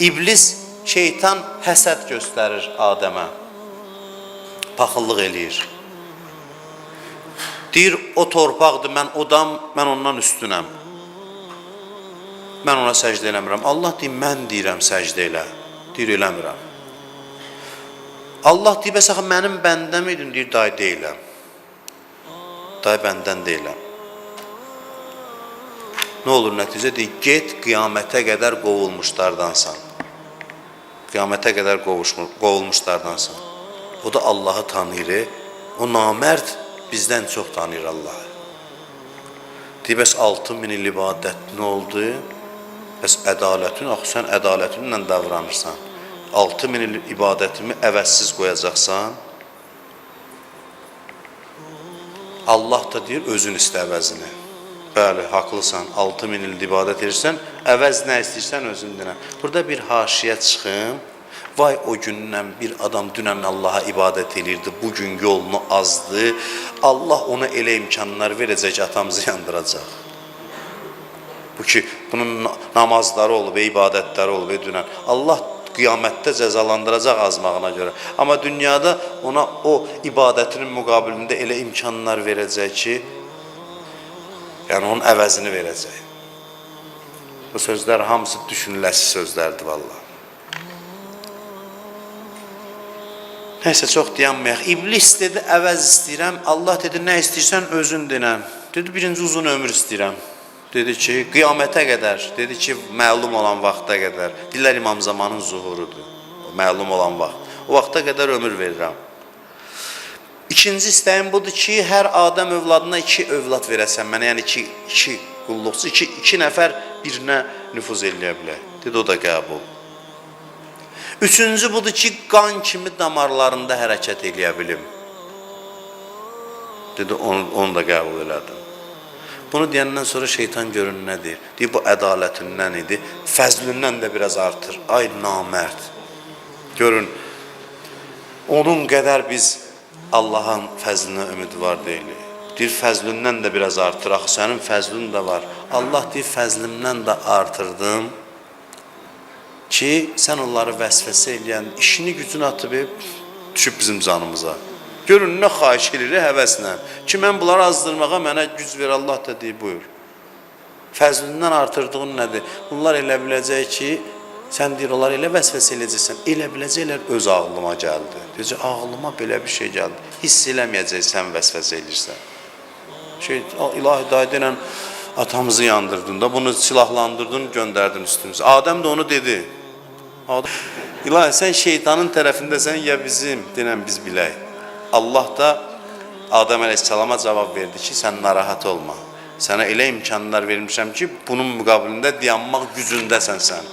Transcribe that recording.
İblis, şeytan həsəd göstərir Adəmə. Paxıllıq eləyir. Deyir, o torpaqdır, mən odam, mən ondan üstünəm. Mən ona səcdə eləmirəm. Allah deyir, mən deyirəm səcdə elə. Deyir, eləmirəm. Allah deyir, bəs axı mənim bəndəm idin, deyir, day deyiləm. Day bəndən deyiləm. Nə olur nəticə? Deyir, get qiyamətə qədər qovulmuşlardansan. Qiyamətə qədər qovulmuşlardansan. O da Allahı tanıyır. O namərd bizdən çox tanıyır Allahı. Deyir, bəs 6000 il ibadət nə oldu? Bəs ədalətin, axı sən ədalətinlə davranırsan. 6000 il ibadətimi əvəzsiz qoyacaqsan. Allah da deyir, özün istə əvəzini. Bəli, haqlısan, 6000 il ibadət edirsən, əvəz nə istəyirsən özün dinə. Burada bir haşiyə çıxım. Vay o gündən bir adam dünən Allaha ibadət edirdi, bugün yolunu azdı. Allah ona elə imkanlar verəcək ki, atamızı yandıracaq. Bu ki, bunun namazları olub, ibadətləri olub dünən. Allah qiyamətdə cəzalandıracaq azmağına görə. Amma dünyada ona o ibadətinin müqabilində elə imkanlar verəcək ki, yəni onun əvəzini verəcək. Bu sözlər hamısı düşünüləsi sözlərdir vallahi. Nəysə, çox dayanmayaq. İblis dedi, əvəz istəyirəm. Allah dedi, nə istəyirsən özün dinən. Dedi, birinci uzun ömür istəyirəm. Dedi ki, qiyamətə qədər. Dedi ki, məlum olan vaxta qədər. Dillər İmam Zamanın zuhurudur. Məlum olan vaxt. O vaxta qədər ömür verirəm. İkinci istəyim budur ki, hər Adəm övladına 2 övlad verəsən mənə. Yəni 2 qulluqçu, 2 nəfər birinə nüfuz eləyə bilər. Dedi, o da qəbul. Üçüncü budur ki, qan kimi damarlarında hərəkət eləyə bilim. Dedi, onu da qəbul elədim. Bunu deyəndən sonra şeytan görün nə deyir? Deyir, bu ədalətindən idi, fəzlindən də biraz artır. Ay namərd. Görün, onun qədər biz Allahın fəzlinə ümidvar deyilik. Deyir, fəzlindən də biraz artır. Axı, sənin fəzlin də var. Allah deyir, fəzlimdən də artırdım ki, sən onları vəsvəsə eləyən, işini gücünü atıb, düşüb bizim canımıza. Görün, nə xahiş edir, həvəslə. Ki, mən bunları azdırmağa mənə güc ver, Allah da deyir, buyur. Fəzlindən artırdığın nədir? Bunlar elə biləcək ki, sən deyir, onlar elə vəsvəsə eləyəcəksən, elə biləcəklər öz ağlıma gəldi. Deyəcək, ağlıma belə bir şey gəldi. Hiss eləməyəcək, sən vəsvəsə eləyirsən. İlahi daydı ilə atamızı yandırdın da, bunu silahlandırdın, göndərdin üstümüzə. Adəm də onu dedi. İlahi, sən şeytanın tərəfindəsən, ya bizim, denən biz bilək. Allah da Adəm əleyhissalama cavab verdi ki, sən narahat olma. Sənə elə imkanlar vermişəm ki, bunun müqabilində dayanmaq gücündəsən sən.